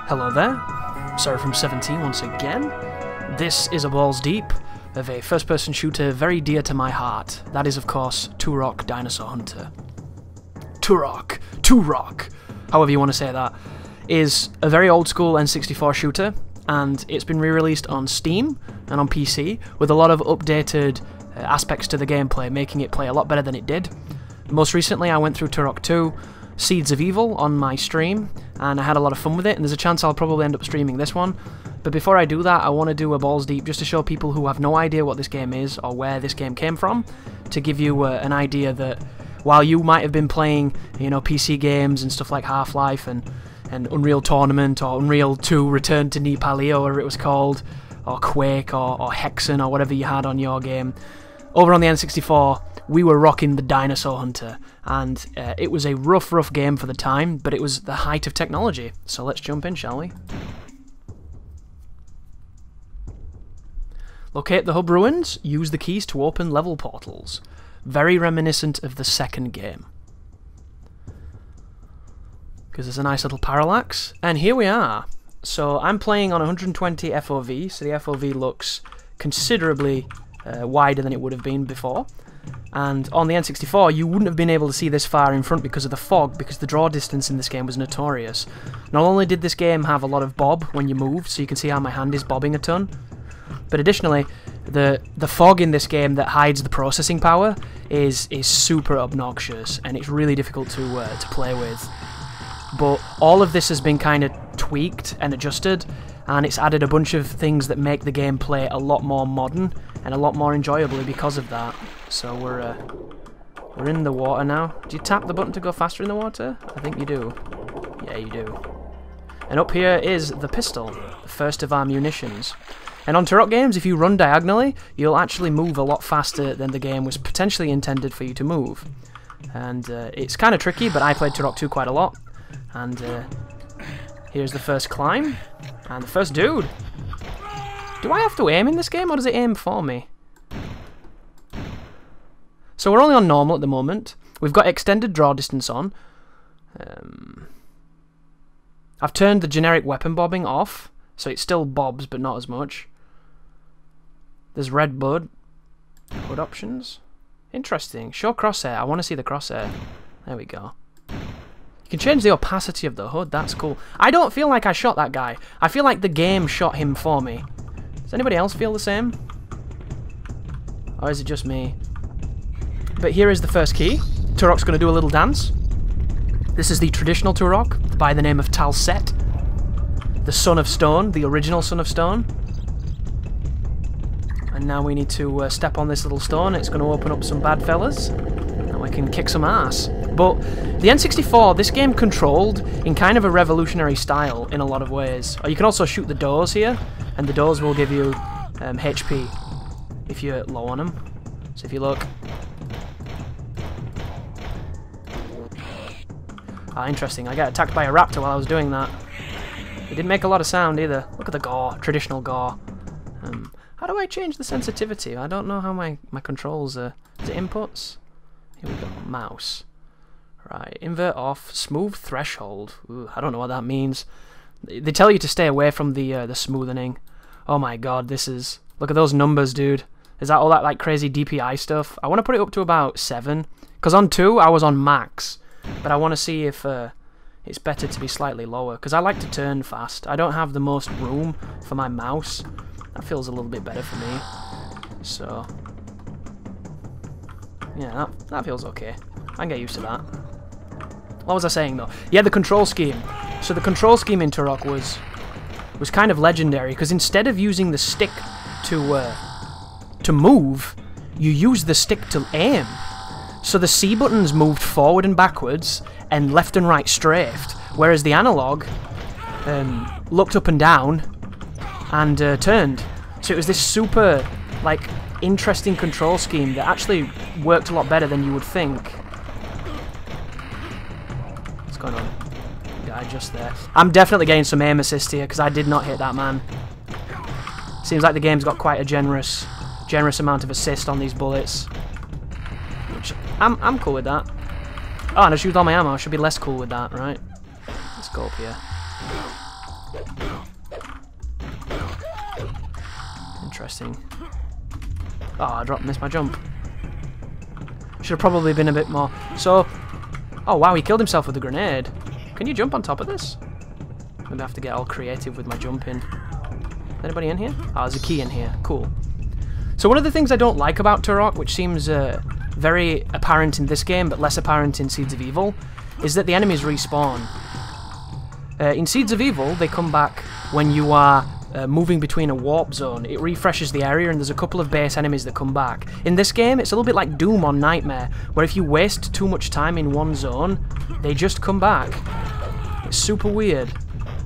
Hello there, Sarah from 17 once again. This is a balls deep of a first-person shooter very dear to my heart. That is, of course, Turok Dinosaur Hunter. Turok, however you want to say that, is a very old-school N64 shooter, and it's been re-released on Steam and on PC with a lot of updated aspects to the gameplay, making it play a lot better than it did. Most recently, I went through Turok 2, Seeds of Evil on my stream, and I had a lot of fun with it, and there's a chance I'll probably end up streaming this one. But before I do that, I want to do a balls deep just to show people who have no idea what this game is or where this game came from, to give you an idea that while you might have been playing, you know, PC games and stuff like Half-Life and Unreal Tournament or Unreal 2 Return to Nepalia, or whatever it was called, or Quake or Hexen or whatever you had on your game, over on the N64, we were rocking the Dinosaur Hunter, and it was a rough game for the time, but it was the height of technology. So let's jump in, shall we? Locate the hub ruins, use the keys to open level portals. Very reminiscent of the second game. Because there's a nice little parallax, and here we are. So I'm playing on 120 FOV, so the FOV looks considerably wider than it would have been before. And on the N64, you wouldn't have been able to see this far in front because of the fog, because the draw distance in this game was notorious. Not only did this game have a lot of bob when you moved, so you can see how my hand is bobbing a ton, but additionally, the fog in this game that hides the processing power is super obnoxious, and it's really difficult to play with. But all of this has been kind of tweaked and adjusted, and it's added a bunch of things that make the game play a lot more modern and a lot more enjoyably because of that. So we're in the water now. Do you tap the button to go faster in the water? I think you do. Yeah, you do. And up here is the pistol, the first of our munitions. And on Turok games, if you run diagonally, you'll actually move a lot faster than the game was potentially intended for you to move. And it's kind of tricky, but I played Turok 2 quite a lot. And here's the first climb, and the first dude. Do I have to aim in this game, or does it aim for me? So we're only on normal at the moment. We've got extended draw distance on. I've turned the generic weapon bobbing off, so it still bobs, but not as much. There's red bud. Hood options. Interesting. Show crosshair. I want to see the crosshair. There we go. You can change the opacity of the hood, that's cool. I don't feel like I shot that guy. I feel like the game shot him for me. Does anybody else feel the same? Or is it just me? But here is the first key. Turok's going to do a little dance. This is the traditional Turok, by the name of Talset. The Son of Stone, the original Son of Stone. And now we need to step on this little stone. It's going to open up some bad fellas. And we can kick some ass. But the N64, this game controlled in kind of a revolutionary style in a lot of ways. Or you can also shoot the doors here, and the doors will give you HP if you're low on them. So if you look... Ah, interesting. I got attacked by a raptor while I was doing that. It didn't make a lot of sound either. Look at the gore, traditional gore. How do I change the sensitivity? I don't know how my controls are. Is it inputs? Here we go, mouse. Right, invert off, smooth threshold. Ooh, I don't know what that means. They tell you to stay away from the smoothening. Oh my god, this is... Look at those numbers, dude. Is that all that like crazy DPI stuff? I want to put it up to about 7. Because on 2, I was on max. But I want to see if it's better to be slightly lower. Because I like to turn fast. I don't have the most room for my mouse. That feels a little bit better for me. So... yeah, that feels okay. I can get used to that. What was I saying though? Yeah, the control scheme. So the control scheme in Turok was kind of legendary, because instead of using the stick to move, you use the stick to aim. So the C buttons moved forward and backwards, and left and right strafed, whereas the analog looked up and down and turned. So it was this super like interesting control scheme that actually worked a lot better than you would think. What's going on? Guy just there. I'm definitely getting some aim assist here because I did not hit that man. Seems like the game's got quite a generous amount of assist on these bullets, which I'm cool with that. Oh, and I shoot all my ammo. I should be less cool with that, right? Let's go up here. Interesting. Oh, I missed my jump. Should have probably been a bit more. So, oh wow, he killed himself with a grenade. Can you jump on top of this? Maybe I have to get all creative with my jumping. Is anybody in here? Oh, there's a key in here. Cool. So one of the things I don't like about Turok, which seems very apparent in this game, but less apparent in Seeds of Evil, is that the enemies respawn. In Seeds of Evil, they come back when you are moving between a warp zone. It refreshes the area and there's a couple of base enemies that come back. In this game, it's a little bit like Doom on Nightmare, where if you waste too much time in one zone, they just come back. It's super weird,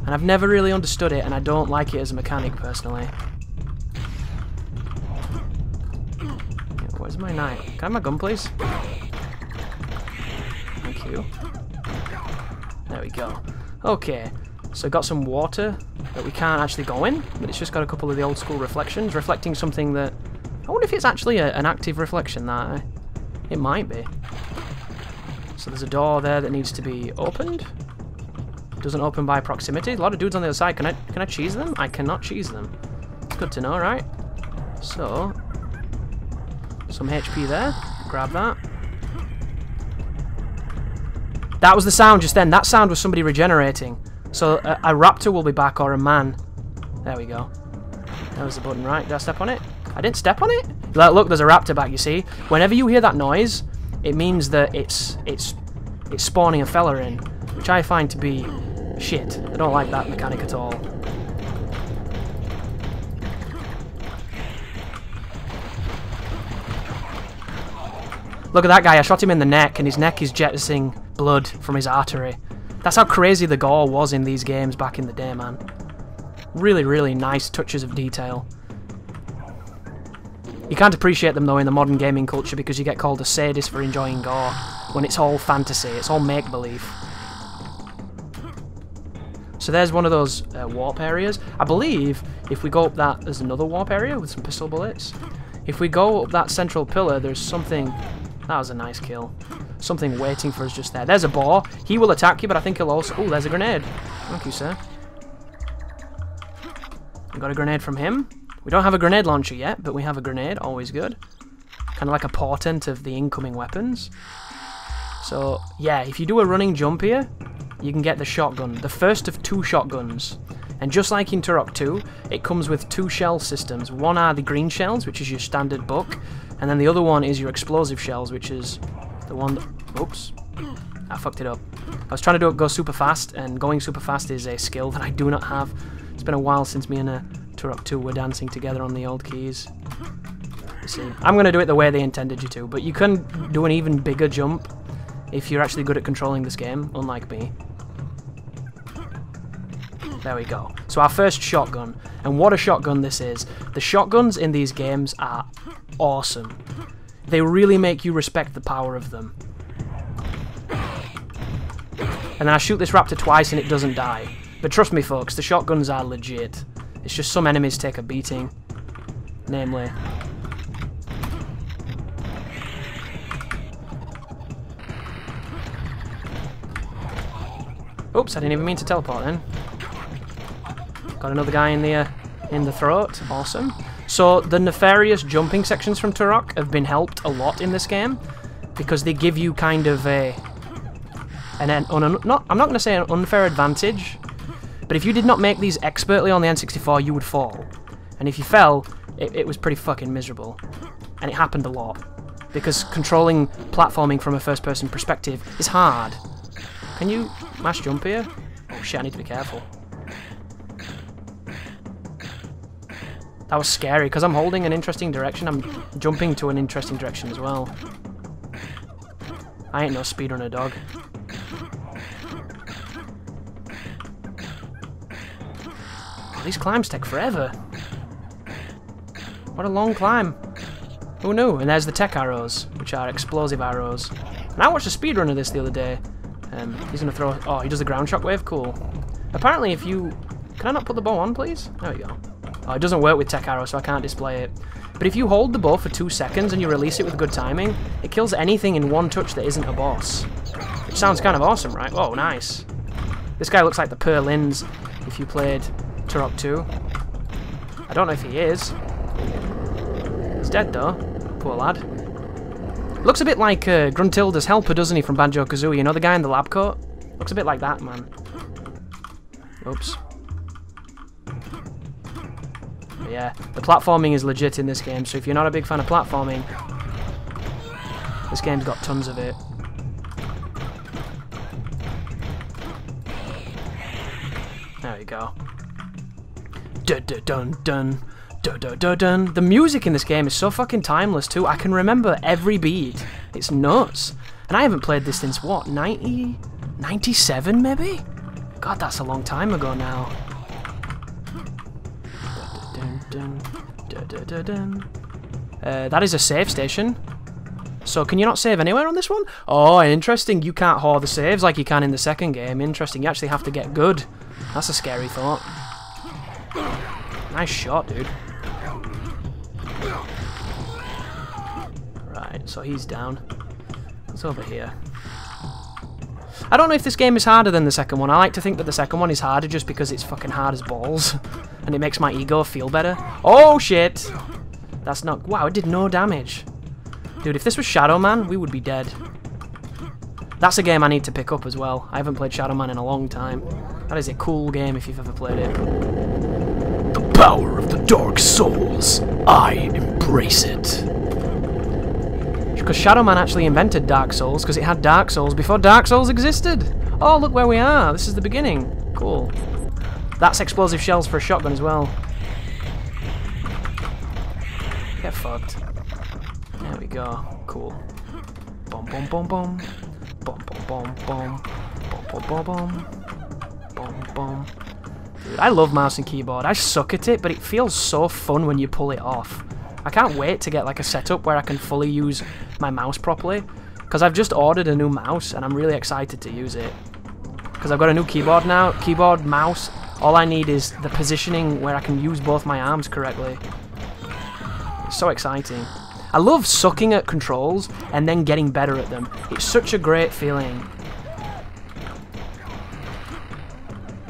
and I've never really understood it, and I don't like it as a mechanic, personally. Where's my knife? Can I have my gun, please? Thank you. There we go. Okay, so got some water that we can't actually go in, but it's just got a couple of the old school reflections, reflecting something that... I wonder if it's actually an active reflection, that. It might be. So there's a door there that needs to be opened. Doesn't open by proximity. A lot of dudes on the other side. Can I cheese them? I cannot cheese them. It's good to know, right? So, some HP there. Grab that. That was the sound just then. That sound was somebody regenerating. So a raptor will be back, or a man. There we go. That was the button, right? Did I step on it? I didn't step on it? Look, there's a raptor back, you see? Whenever you hear that noise, it means that it's spawning a fella in, which I find to be shit. I don't like that mechanic at all. Look at that guy, I shot him in the neck, and his neck is jettisoning blood from his artery. That's how crazy the gore was in these games back in the day, man. Really, really nice touches of detail. You can't appreciate them, though, in the modern gaming culture because you get called a sadist for enjoying gore, when it's all fantasy, it's all make-believe. So there's one of those warp areas. I believe if we go up that, there's another warp area with some pistol bullets. If we go up that central pillar, there's something... That was a nice kill. Something waiting for us just there. There's a boar. He will attack you, but I think he'll also... Oh, there's a grenade. Thank you, sir. We got a grenade from him. We don't have a grenade launcher yet, but we have a grenade. Always good. Kind of like a portent of the incoming weapons. So, yeah, if you do a running jump here, you can get the shotgun. The first of 2 shotguns. And just like in Turok 2, it comes with 2 shell systems. One are the green shells, which is your standard buck, and then the other one is your explosive shells, which is the one that... Oops. I fucked it up. I was trying to go super fast, and going super fast is a skill that I do not have. It's been a while since me and Turok 2 were dancing together on the old keys. Let's see. I'm going to do it the way they intended you to, but you can do an even bigger jump if you're actually good at controlling this game, unlike me. There we go. So our first shotgun. And what a shotgun this is. The shotguns in these games are awesome. They really make you respect the power of them. And then I shoot this raptor twice and it doesn't die. But trust me folks, the shotguns are legit. It's just some enemies take a beating. Namely... Oops, I didn't even mean to teleport then. Got another guy in the throat. Awesome. So the nefarious jumping sections from Turok have been helped a lot in this game because they give you kind of I'm not going to say an unfair advantage, but if you did not make these expertly on the N64, you would fall. And if you fell, it was pretty fucking miserable. And it happened a lot because controlling platforming from a first-person perspective is hard. Can you mash jump here? Oh shit, I need to be careful. That was scary, because I'm holding an interesting direction, I'm jumping to an interesting direction as well. I ain't no speedrunner, dog. Oh, these climbs take forever. What a long climb. Who knew? And there's the tech arrows, which are explosive arrows. And I watched a speedrunner this the other day. He's going to throw... Oh, he does the ground shockwave? Cool. Apparently if you... Can I not put the bow on, please? There we go. Oh, it doesn't work with tech arrow, so I can't display it. But if you hold the bow for 2 seconds and you release it with good timing, it kills anything in one touch that isn't a boss. Which sounds kind of awesome, right? Oh, nice. This guy looks like the Perlins if you played Turok 2. I don't know if he is. He's dead though. Poor lad. Looks a bit like Gruntilda's helper, doesn't he, from Banjo-Kazooie? You know, the guy in the lab coat? Looks a bit like that, man. Oops. But yeah, the platforming is legit in this game, so if you're not a big fan of platforming, this game's got tons of it. There we go. Dun dun dun dun. Dun dun dun dun. The music in this game is so fucking timeless too. I can remember every beat. It's nuts. And I haven't played this since what, 97 maybe? God, that's a long time ago now. Dun, dun, dun, dun, dun, dun. That is a save station. So can you not save anywhere on this one? Oh, interesting. You can't hoard the saves like you can in the second game. Interesting. You actually have to get good. That's a scary thought. Nice shot, dude. Right, so he's down. What's over here? I don't know if this game is harder than the second one. I like to think that the second one is harder just because it's fucking hard as balls. And it makes my ego feel better. Oh, shit! That's not... Wow, it did no damage. Dude, if this was Shadow Man, we would be dead. That's a game I need to pick up as well. I haven't played Shadow Man in a long time. That is a cool game if you've ever played it. The power of the Dark Souls. I embrace it. Because Shadow Man actually invented Dark Souls, because it had Dark Souls before Dark Souls existed. Oh, look where we are. This is the beginning. Cool. That's explosive shells for a shotgun as well. Get fucked. There we go. Cool. Boom, boom, boom, boom. Boom, boom, boom, boom. Boom, boom, boom, boom. Boom, boom. Dude, I love mouse and keyboard. I suck at it, but it feels so fun when you pull it off. I can't wait to get like a setup where I can fully use my mouse properly, because I've just ordered a new mouse and I'm really excited to use it. Because I've got a new keyboard now, keyboard, mouse. All I need is the positioning where I can use both my arms correctly. It's so exciting. I love sucking at controls and then getting better at them. It's such a great feeling.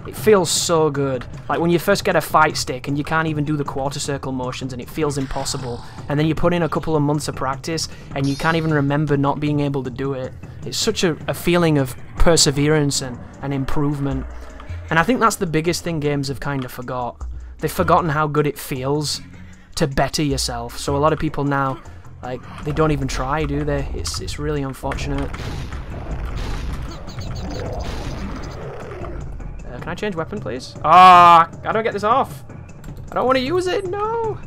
It feels so good. Like when you first get a fight stick and you can't even do the quarter circle motions and it feels impossible. And then you put in a couple of months of practice and you can't even remember not being able to do it. It's such a feeling of perseverance and improvement. And I think that's the biggest thing games have kind of forgot. They've forgotten how good it feels to better yourself. So a lot of people now, like, they don't even try, do they? It's really unfortunate. Can I change weapon, please? Ah, how do I get this off? I don't want to use it. No,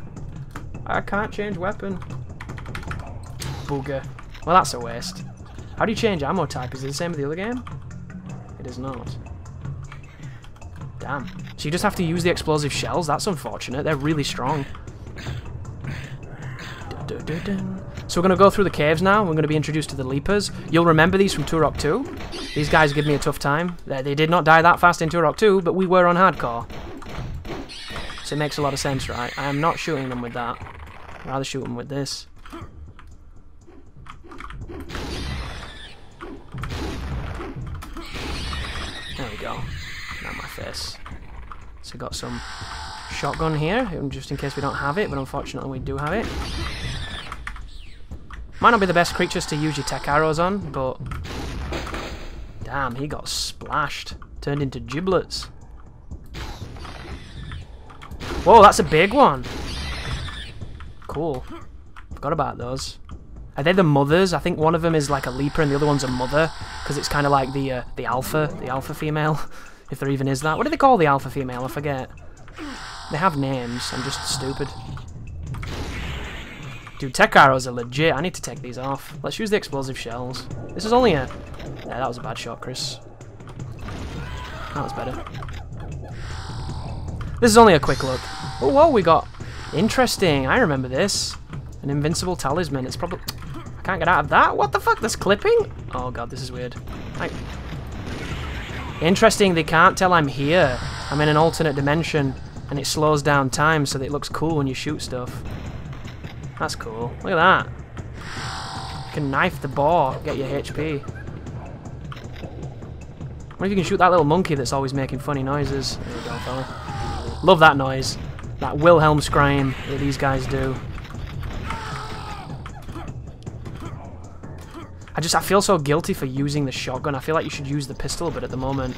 I can't change weapon. Booger. Well, that's a waste. How do you change ammo type? Is it the same as the other game? It is not. Damn. So you just have to use the explosive shells? That's unfortunate. They're really strong. So we're going to go through the caves now. We're going to be introduced to the Leapers. You'll remember these from Turok 2. These guys give me a tough time. They did not die that fast in Turok 2, but we were on hardcore. So it makes a lot of sense, right? I am not shooting them with that. I'd rather shoot them with this. There we go. Now my face. So got some shotgun here, just in case we don't have it, but unfortunately we do have it. Might not be the best creatures to use your tech arrows on, but... Damn, he got splashed. Turned into giblets. Whoa, that's a big one! Cool. Forgot about those. Are they the mothers? I think one of them is like a leaper and the other one's a mother, because it's kind of like the alpha female, if there even is that. What do they call the alpha female? I forget. They have names. I'm just stupid. Dude, tech arrows are legit. I need to take these off. Let's use the explosive shells. This is only a... Yeah, that was a bad shot, Chris. That was better. This is only a quick look. Oh, whoa, we got... Interesting. I remember this. An invincible talisman. It's probably... I can't get out of that. What the fuck? That's clipping? Oh, God, this is weird. Interesting. They can't tell I'm here. I'm in an alternate dimension. And it slows down time so that it looks cool when you shoot stuff. That's cool. Look at that. You can knife the boar, get your HP. What if you can shoot that little monkey that's always making funny noises? There you go, fella. Love that noise. That Wilhelm scream that these guys do. I feel so guilty for using the shotgun. I feel like you should use the pistol, but at the moment...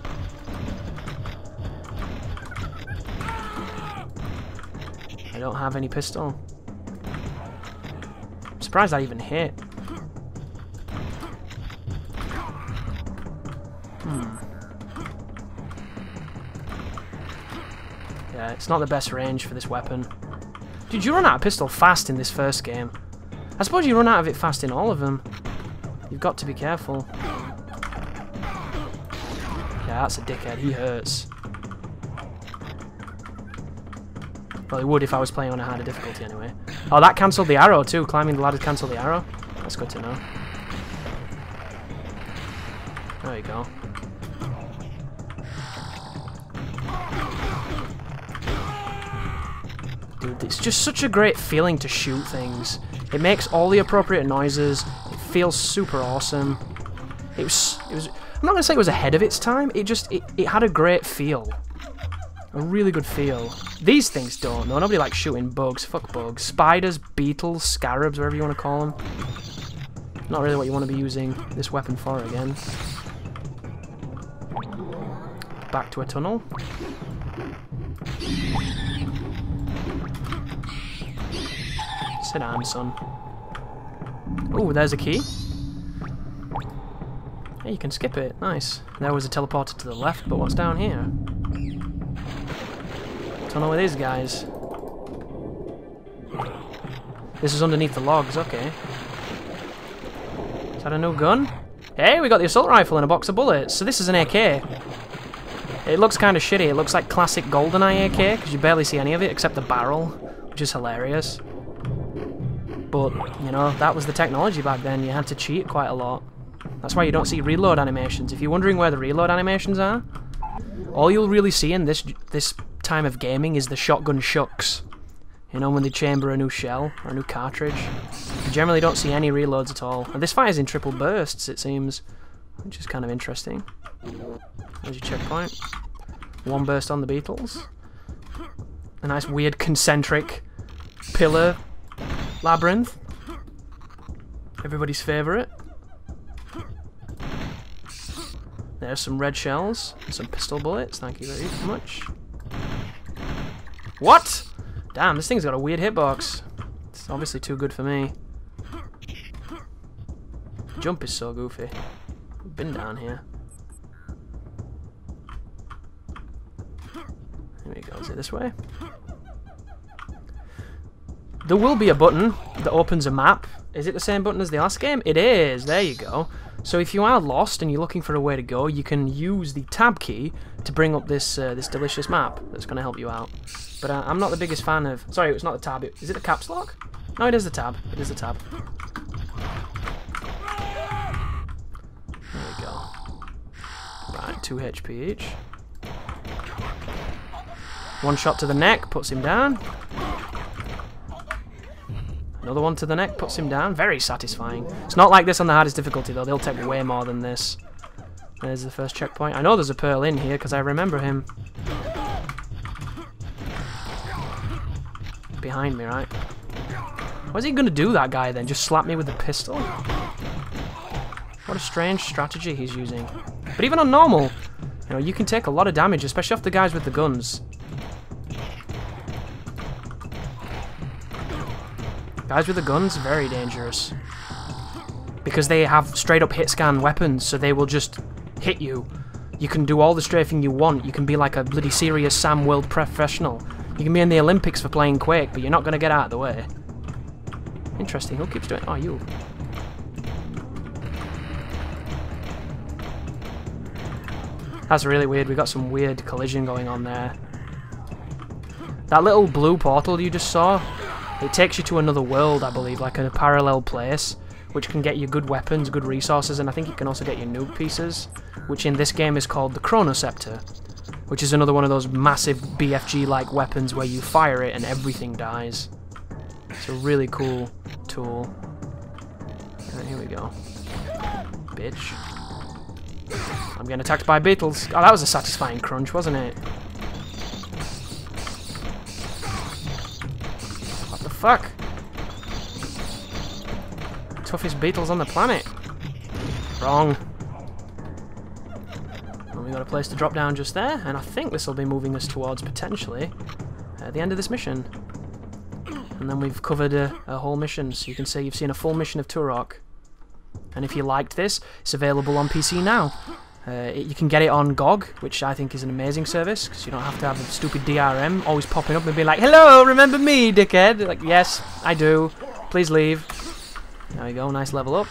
I don't have any pistol. I'm surprised I even hit. Yeah, it's not the best range for this weapon. Dude, you run out of pistol fast in this first game. I suppose you run out of it fast in all of them. You've got to be careful. Yeah, that's a dickhead. He hurts. Well, he would if I was playing on a harder difficulty anyway. Oh, that cancelled the arrow too. Climbing the ladder cancelled the arrow. That's good to know. There you go. Dude, it's just such a great feeling to shoot things. It makes all the appropriate noises. It feels super awesome. It was I'm not going to say it was ahead of its time. It had a great feel. A really good feel. These things don't, though. Nobody likes shooting bugs. Fuck bugs. Spiders, beetles, scarabs, whatever you want to call them. Not really what you want to be using this weapon for again. Back to a tunnel. Sit down, son. Oh, there's a key. Yeah, you can skip it. Nice. There was a teleporter to the left, but what's down here? Tunnel with these guys. This is underneath the logs, okay. Is that a new gun? Hey, we got the assault rifle and a box of bullets. So this is an AK. It looks kind of shitty. It looks like classic GoldenEye AK, because you barely see any of it except the barrel, which is hilarious. But, you know, that was the technology back then. You had to cheat quite a lot. That's why you don't see reload animations. If you're wondering where the reload animations are, all you'll really see in this time of gaming is the shotgun shucks. You know, when they chamber a new shell or a new cartridge. You generally don't see any reloads at all. And this fires in triple bursts, it seems, which is kind of interesting. There's your checkpoint. One burst on the beetles. A nice weird concentric pillar labyrinth. Everybody's favourite. There's some red shells, some pistol bullets, thank you very much. What? Damn, this thing's got a weird hitbox. It's obviously too good for me. The jump is so goofy. I've been down here. Here we go, is it this way? There will be a button that opens a map. Is it the same button as the last game? It is, there you go. So if you are lost and you're looking for a way to go, you can use the tab key to bring up this this delicious map that's going to help you out. But I'm not the biggest fan of... Sorry, it's not the tab. Is it the caps lock? No, it is the tab. It is the tab. There we go. Right, 2 HP each. One shot to the neck, puts him down. Another one to the neck, puts him down. Very satisfying. It's not like this on the hardest difficulty, though. They'll take way more than this. There's the first checkpoint. I know there's a pearl in here, because I remember him. Behind me, right? What's he going to do, that guy, then? Just slap me with the pistol? What a strange strategy he's using. But even on normal, you know, you can take a lot of damage, especially off the guys with the guns. Guys with the guns, very dangerous. Because they have straight up hit scan weapons, so they will just hit you. You can do all the strafing you want. You can be like a bloody serious Sam World professional. You can be in the Olympics for playing Quake, but you're not going to get out of the way. Interesting, who keeps doing it? Oh, you. That's really weird. We got some weird collision going on there. That little blue portal you just saw, it takes you to another world, I believe, like a parallel place, which can get you good weapons, good resources, and I think it can also get you noob pieces, which in this game is called the Chronoceptor, which is another one of those massive BFG-like weapons where you fire it and everything dies. It's a really cool tool. Right, here we go. Bitch. I'm getting attacked by beetles. Oh, that was a satisfying crunch, wasn't it? What the fuck? Toughest beetles on the planet. Wrong. And we got a place to drop down just there, and I think this will be moving us towards, potentially, the end of this mission. And then we've covered a whole mission, so you can see you've seen a full mission of Turok. And if you liked this, it's available on PC now. You can get it on GOG, which I think is an amazing service, because you don't have to have a stupid DRM always popping up and being like, "Hello, remember me, dickhead?" Like, yes, I do. Please leave. There we go, nice level up.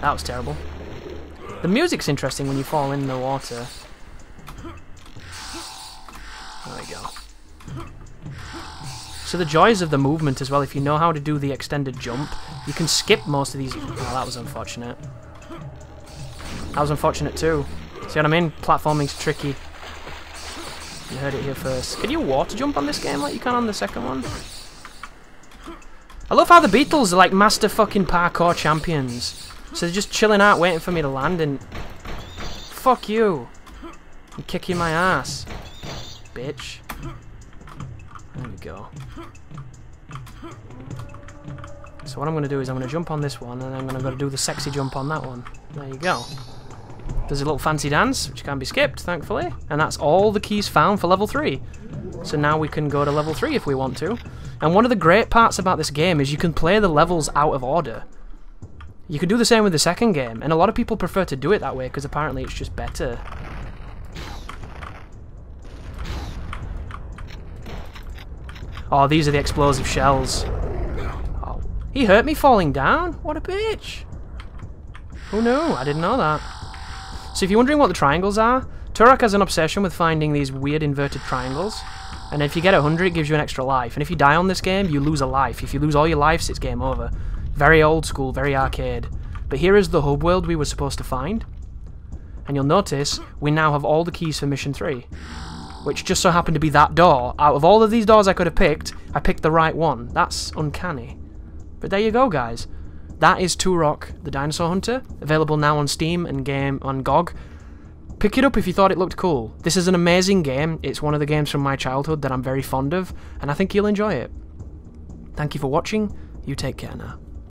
That was terrible. The music's interesting when you fall in the water. There we go. So the joys of the movement as well, if you know how to do the extended jump, you can skip most of these. Oh, that was unfortunate. That was unfortunate too. See what I mean? Platforming's tricky. You heard it here first. Can you water jump on this game like you can on the second one? I love how the Beatles are like master fucking parkour champions. So they're just chilling out waiting for me to land and... Fuck you. I'm kicking my ass. Bitch. There we go. So what I'm going to do is I'm going to jump on this one and I'm going to go do the sexy jump on that one. There you go. There's a little fancy dance, which can be skipped, thankfully. And that's all the keys found for level 3. So now we can go to level 3 if we want to. And one of the great parts about this game is you can play the levels out of order. You can do the same with the second game, and a lot of people prefer to do it that way because apparently it's just better. Oh, these are the explosive shells. Oh, he hurt me falling down? What a bitch. Who knew? I didn't know that. So if you're wondering what the triangles are, Turok has an obsession with finding these weird inverted triangles. And if you get 100, it gives you an extra life. And if you die on this game, you lose a life. If you lose all your lives, it's game over. Very old school, very arcade. But here is the hub world we were supposed to find. And you'll notice we now have all the keys for mission 3. Which just so happened to be that door. Out of all of these doors I could have picked, I picked the right one. That's uncanny. But there you go, guys. That is Turok, the Dinosaur Hunter. Available now on Steam and on GOG. Pick it up if you thought it looked cool. This is an amazing game. It's one of the games from my childhood that I'm very fond of, and I think you'll enjoy it. Thank you for watching. You take care now.